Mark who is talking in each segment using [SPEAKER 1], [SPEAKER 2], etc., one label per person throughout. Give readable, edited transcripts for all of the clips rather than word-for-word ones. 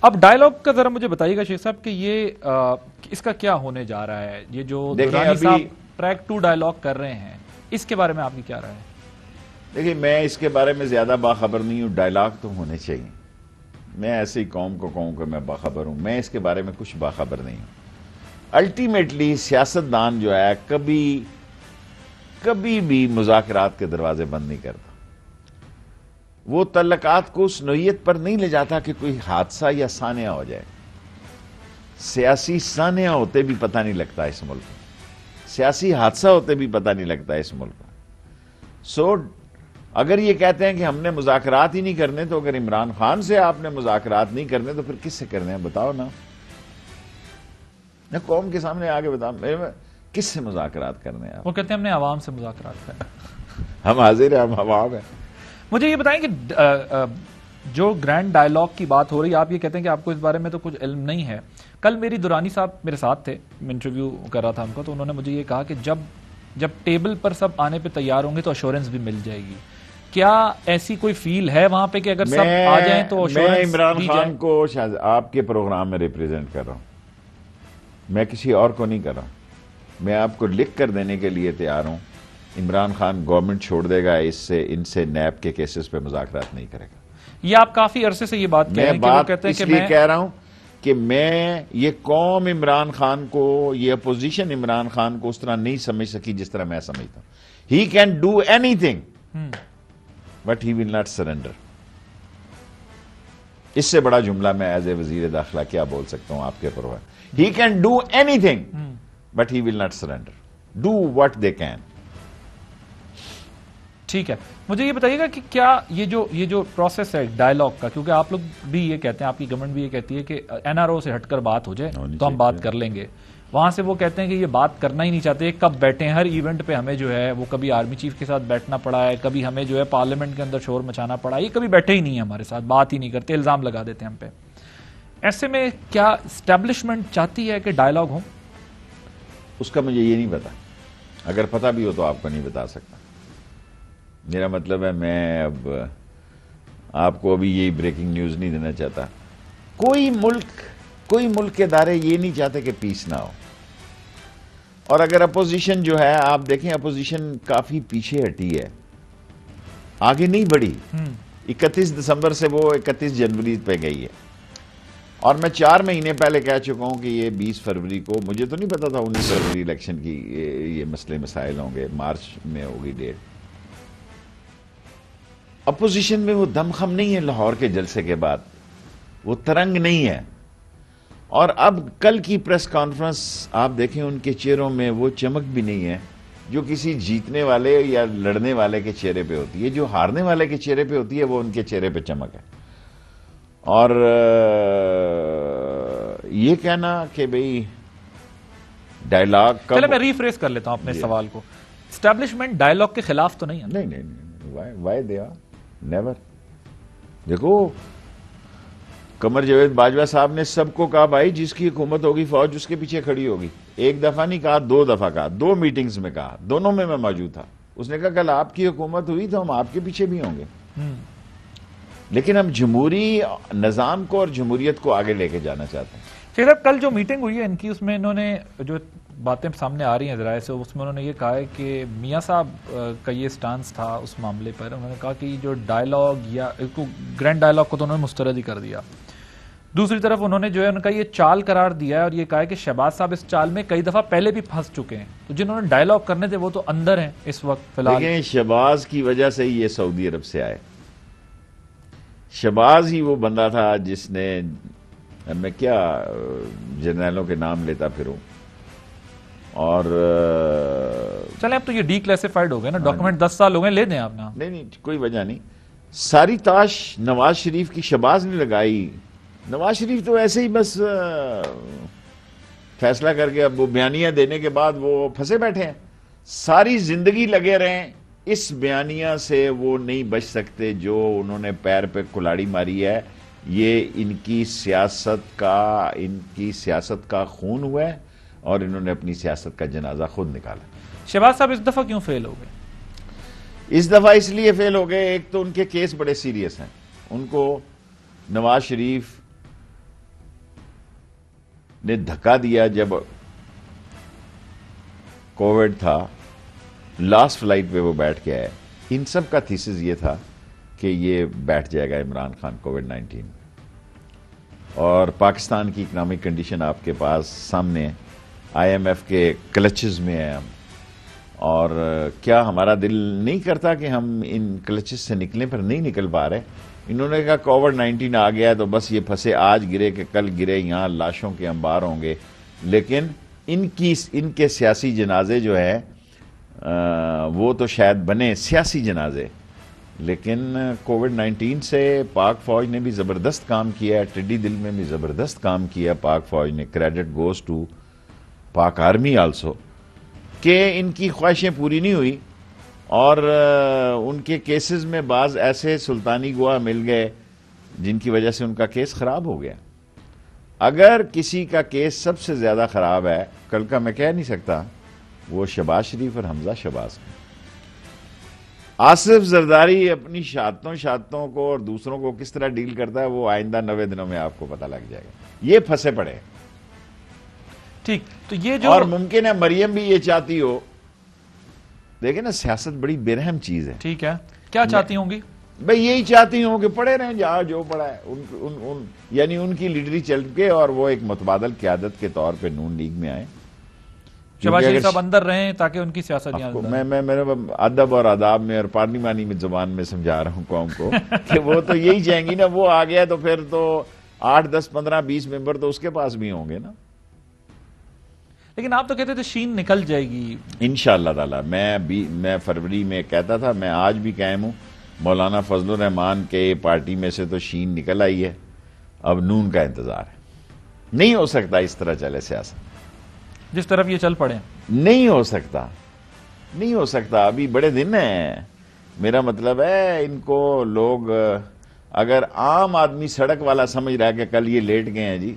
[SPEAKER 1] اب ڈائیلاگ کا ذرا مجھے بتائیے گا شیخ صاحب کہ یہ اس کا کیا ہونے جا رہا ہے؟ یہ جو درانی صاحب ٹریک 2 ڈائیلاگ کر رہے ہیں اس کے بارے میں آپ کی کیا رائے ہے؟
[SPEAKER 2] دیکھیں میں اس کے بارے میں زیادہ باخبر نہیں ہوں. ڈائیلاگ تو ہونے چاہیے. میں ایسی قوم کو کہوں کہ میں باخبر ہوں، میں اس کے بارے میں کچھ باخبر نہیں ہوں. الٹیمیٹلی سیاستدان جو ہے کبھی بھی مذاکرات کے دروازے بند نہیں کرتا. وہ تعلقات کو اس نوعیت پر نہیں لے جاتا کہ کوئی حادثہ یا سانحہ ہو جائے. سیاسی سانحہ ہوتے بھی پتہ نہیں لگتا اس ملک میں، سیاسی حادثہ ہوتے بھی پتہ نہیں لگتا اس ملک میں. سو اگر یہ کہتے ہیں کہ ہم نے مذاکرات ہی نہیں کرنے، تو اگر عمران خان سے آپ نے مذاکرات نہیں کرنے تو پھر کس سے کرنے ہیں؟ بتاؤ نا. میں قوم کے سامنے آگے بتاؤ کس سے مذاکرات کرنے ہیں؟
[SPEAKER 1] وہ کہتے ہیں ہم نے عوام سے مذاکرات کرنے.
[SPEAKER 2] ہم حاضر ہیں، ہم عوام ہیں.
[SPEAKER 1] مجھے یہ بتائیں کہ جو گرینڈ ڈائیلاگ کی بات ہو رہی ہے، آپ یہ کہتے ہیں کہ آپ کو اس بارے میں تو کچھ علم نہیں ہے. کل میری درانی صاحب میرے ساتھ تھے، میں انٹرویو کر رہا تھا ان کو، تو انہوں نے مجھے یہ کہا کہ جب ٹیبل پر سب آنے پہ تیار ہوں گے تو ایشورنس بھی مل جائے گی. کیا ایسی کوئی فیل ہے وہاں پہ کہ اگر سب آ جائیں تو
[SPEAKER 2] میں عمران خان کو آپ کے پروگرام میں ریپریزنٹ کر رہا ہوں، میں کسی اور کو نہیں کر رہا ہوں. میں آپ کو لکھ کر دینے کے لیے تیار ہوں. عمران خان گورنمنٹ چھوڑ دے گا، ان سے نیب کے کیسز پہ مذاکرات نہیں کرے گا.
[SPEAKER 1] یہ آپ کافی عرصے سے یہ بات کہہ رہے ہیں کہ وہ کہتے ہیں کہ
[SPEAKER 2] میں کہہ رہا ہوں کہ میں یہ قوم عمران خان کو، یہ اپوزیشن عمران خان کو اس طرح نہیں سمجھ سکی جس طرح میں سمجھتا ہوں. He can do anything but he will not surrender. اس سے بڑا جملہ میں ایز اے وزیر داخلہ کیا بول سکتا ہوں آپ کے programme. He can do anything but he will not surrender. Do what they can.
[SPEAKER 1] ٹھیک ہے، مجھے یہ بتائیے گا کہ کیا یہ جو پروسیس ہے ڈائیلاگ کا، کیونکہ آپ لوگ بھی یہ کہتے ہیں، آپ کی گورنمنٹ بھی یہ کہتی ہے کہ این آر او سے ہٹ کر بات ہو جائے تو ہم بات کر لیں گے. وہاں سے وہ کہتے ہیں کہ یہ بات کرنا ہی نہیں چاہتے. کب بیٹھے ہیں ہر ایونٹ پہ ہمیں جو ہے وہ کبھی آرمی چیف کے ساتھ بیٹھنا پڑا ہے، کبھی ہمیں جو ہے پارلیمنٹ کے اندر شور مچانا پڑا ہے. یہ کبھی بیٹھے ہی نہیں ہیں ہمارے ساتھ، بات ہی نہیں کرتے، الزام لگا دیتے ہیں ہم پہ. ایسے میں کیا اسٹیبلشمنٹ چاہتی ہے کہ ڈائیلاگ ہو؟
[SPEAKER 2] اس کا مجھے یہ نہیں پتا. اگر پتا بھی ہو تو آپ کو نہیں بتا سکتا. میرا مطلب ہے میں اب آپ کو ابھی یہی بریکنگ نیوز نہیں دینا چاہتا. کوئی ملک کے ادارے یہ نہیں چاہتے کہ پیس نہ ہو. اور اگر اپوزیشن جو ہے، آپ دیکھیں اپوزیشن کافی پیچھے ہٹی ہے، آگے نہیں بڑھی. 31 دسمبر سے وہ 31 جنوری پہ گئی ہے. اور میں 4 مہینے پہلے کہہ چکا ہوں کہ یہ 20 فروری کو، مجھے تو نہیں پتا تھا 19 فروری الیکشن کی یہ مسئلے مسائل ہوں گے، مارچ میں ہوگی ڈیٹ. اپوزیشن میں وہ دم خم نہیں ہے لاہور کے جلسے کے بعد، وہ ترنگ نہیں ہے. اور اب کل کی پریس کانفرنس آپ دیکھیں، ان کے چہروں میں وہ چمک بھی نہیں ہے جو کسی جیتنے والے یا لڑنے والے کے چہرے پہ ہوتی ہے. جو ہارنے والے کے چہرے پہ ہوتی ہے وہ ان کے چہرے پہ چمک ہے. اور یہ کہنا کہ بھئی ڈائیلاگ کا،
[SPEAKER 1] چلے میں ریفریز کر لیتا ہوں اپنے سوال کو. اسٹیبلشمنٹ ڈائیلاگ کے خلاف تو نہیں ہے؟
[SPEAKER 2] نہیں. Why they are never. دیکھو قمر جاوید باجوہ صاحب نے سب کو کہا بھائی جس کی حکومت ہوگی فوج اس کے پیچھے کھڑی ہوگی. ایک دفعہ نہیں کہا، 2 دفعہ کہا، 2 میٹنگز میں کہا، دونوں میں موجود تھا. اس نے کہا کل آپ کی حکومت ہوئی تو ہم آپ کے پیچھے بھی ہوں گے. لیکن ہم جمہوری نظام کو اور جمہوریت کو آگے لے کے جانا چاہتے ہیں.
[SPEAKER 1] شیخ صاحب کل جو میٹنگ ہوئی ہے ان کی، اس میں انہوں نے جو باتیں سامنے آ رہی ہیں ذرائع سے، اس میں انہوں نے یہ کہا ہے کہ میاں صاحب کا یہ سٹانس تھا اس معاملے پر. انہوں نے کہا کہ جو ڈائیلاگ یا گرینڈ ڈائیلاگ کو تو انہوں نے مسترد ہی کر دیا. دوسری طرف انہوں نے جو ہے ان کا یہ چال قرار دیا ہے اور یہ کہا ہے کہ شہباز صاحب اس چال میں کئی دفعہ پہلے بھی پھنس چکے ہیں. تو جنہوں نے ڈائیلاگ کرنے تھے وہ تو اندر ہیں اس وقت فی الحال.
[SPEAKER 2] لیکن شہباز کی وجہ سے ہی یہ سعودی عرب سے آئے. شہباز ہی وہ بندہ تھا جس نے، میں کیا جرنیلوں کے نام لیتا پھروں. اور
[SPEAKER 1] چلیں اب تو یہ ڈی کلیسیفائڈ ہو گئے نا ڈاکومنٹ، 10 سال ہو گئے، لے دیں آپ نا.
[SPEAKER 2] نہیں کوئی وجہ نہیں. ساری تاش نواز شریف کی شہباز نے لگائی. نواز شریف تو ایسے ہی بس فیصلہ کر کے اب وہ بیانیہ دینے کے بعد وہ پھنسے بیٹھے ہیں. ساری زندگی لگے رہیں، اس بیانیہ سے وہ نہیں بچ سکتے جو انہوں نے پیر پہ کلاڑی ماری ہے. یہ ان کی سیاست کا خون ہوا ہے اور انہوں نے اپنی سیاست کا جنازہ خود نکالا.
[SPEAKER 1] شہباز صاحب اس دفعہ کیوں فیل ہو گئے؟
[SPEAKER 2] اس دفعہ اس لیے فیل ہو گئے، ایک تو ان کے کیس بڑے سیریس ہیں. ان کو نواز شریف نے دھکا دیا جب کووڈ تھا، لاسٹ فلائٹ پہ وہ بیٹھ کے آئے. ان سب کا تھیسس یہ تھا کہ یہ بیٹھ جائے گا عمران خان کووڈ-19. اور پاکستان کی اکنامک کنڈیشن آپ کے پاس سامنے ہے، آئی ایم ایف کے کلچز میں ہے ہم، اور کیا ہمارا دل نہیں کرتا کہ ہم ان کلچز سے نکلیں، پر نہیں نکل پا رہے. انہوں نے کہا کووڈ-19 آ گیا تو بس یہ پھنسے، آج گرے کہ کل گرے، یہاں لاشوں کے انبار ہوں گے. لیکن ان کے سیاسی جنازے جو ہے وہ تو شاید بنے سیاسی جنازے، لیکن کووڈ-19 سے پاک فوج نے بھی زبردست کام کیا ہے، ٹڈی دل میں بھی زبردست کام کیا پاک فوج نے. کریڈٹ گوز ٹو پاک آرمی آلسو، کہ ان کی خواہشیں پوری نہیں ہوئی اور ان کے کیسز میں بعض ایسے سلطانی گواہ مل گئے جن کی وجہ سے ان کا کیس خراب ہو گیا. اگر کسی کا کیس سب سے زیادہ خراب ہے، کل کا میں کہہ نہیں سکتا، وہ شہباز شریف اور حمزہ شہباز کا. آصف زرداری اپنی شہادتوں کو اور دوسروں کو کس طرح ڈیل کرتا ہے وہ آئندہ 90 دنوں میں آپ کو پتہ لگ جائے گا. یہ پھنسے پڑے.
[SPEAKER 1] ٹھیک، تو یہ جو
[SPEAKER 2] اور ممکن ہے مریم بھی یہ چاہتی ہو. دیکھیں نا، سیاست بڑی بےرحم چیز ہے.
[SPEAKER 1] ٹھیک ہے، کیا چاہتی ہوں گی؟
[SPEAKER 2] بھئی یہی چاہتی ہوں کہ پڑے رہیں جہاں جو پڑا ہے. یعنی ان کی لیڈری چل کے اور وہ ایک متبادل قیادت کے طور پہ نون لیگ میں آئے.
[SPEAKER 1] شہباز شریف صاحب اندر رہیں تاکہ ان کی سیاست
[SPEAKER 2] میں میرے ادب اور آداب میں اور پارلیمانی میں زبان میں سمجھا رہا ہوں قوم کو کہ وہ تو یہی چاہیں گی نا. وہ آ گیا تو پھر تو 8 10 15 20 ممبر تو اس کے پاس بھی ہوں گے نا.
[SPEAKER 1] لیکن آپ تو کہتے تھے شین نکل جائے گی
[SPEAKER 2] انشاءاللہ تعالی. میں فروری میں کہتا تھا، میں آج بھی قائم ہوں، مولانا فضل الرحمان کے پارٹی میں سے تو شین نکل آئی ہے، اب نون کا انتظار ہے. نہیں ہو سکتا اس طرح چلے سیاست،
[SPEAKER 1] جس طرف یہ چل پڑے.
[SPEAKER 2] نہیں ہو سکتا. ابھی بڑے دن ہیں. میرا مطلب ہے ان کو لوگ، اگر عام آدمی سڑک والا سمجھ رہا ہے کہ کل یہ لیٹ گئے ہیں جی،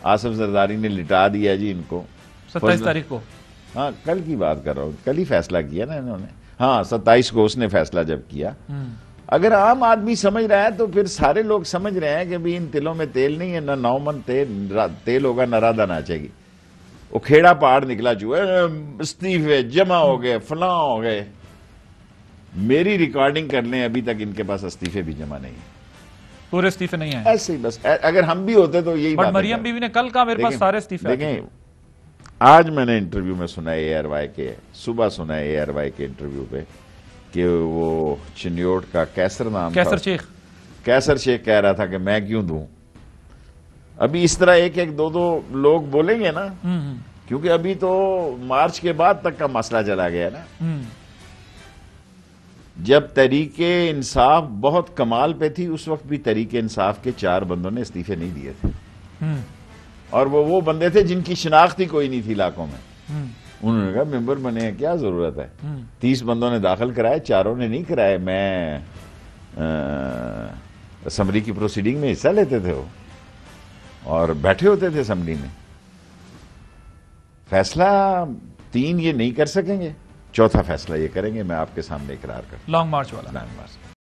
[SPEAKER 2] آصف زرداری نے لٹا دیا جی ان کو
[SPEAKER 1] 27 تاریخ کو.
[SPEAKER 2] ہاں کل کی بات کر رہا ہوں، کل ہی فیصلہ کیا نا انہوں نے. ہاں 27 کو اس نے فیصلہ جب کیا. اگر عام آدمی سمجھ رہا ہے تو پھر سارے لوگ سمجھ رہے ہیں کہ بھی ان تلوں میں تیل نہیں ہے، نہ 9 من تیل ہوگا، نہ رادہ ناچے گی. وہ کھیڑا پہاڑ نکلا چوہے، استعفے جمع ہو گئے، فلاں ہو گئے. میری ریکارڈنگ کر لیں، ابھی تک ان کے پاس استعفے بھی جمع نہیں ہیں.
[SPEAKER 1] پورے استعفے نہیں ہیں
[SPEAKER 2] ایسے ہی بس. اگر ہم بھی ہوتے تو یہی بات.
[SPEAKER 1] مریم بیوی نے کل کہا میرے پاس سارے استعفے.
[SPEAKER 2] دیکھیں آج میں نے انٹرویو میں سنا اے آر وائی کے، صبح سنا اے آر وائی کے انٹرویو پہ کہ وہ چنیوٹ کا کیسر نام تھا، کیسر شیخ کہہ رہا تھا کہ میں کیوں دوں. ابھی اس طرح ایک دو لوگ بولیں گے نا، کیونکہ ابھی تو مارچ کے بعد تک کا مسئلہ چلا گیا نا. جب تحریک انصاف بہت کمال پہ تھی اس وقت بھی تحریک انصاف کے 4 بندوں نے استعفے نہیں دیے تھے، اور وہ بندے تھے جن کی شناخت ہی کوئی نہیں تھی علاقوں میں. انہوں نے کہا ممبر بنے ہیں، کیا ضرورت ہے. 30 بندوں نے داخل کرائے، 4 نے نہیں کرائے. میں اسمبلی کی پروسیڈنگ میں حصہ لیتے تھے وہ، اور بیٹھے ہوتے تھے اسمبلی میں. فیصلہ 3 یہ نہیں کر سکیں گے، 4تھا فیصلہ یہ کریں گے. میں آپ کے سامنے اقرار کرتا ہوں.
[SPEAKER 1] لانگ مارچ والا.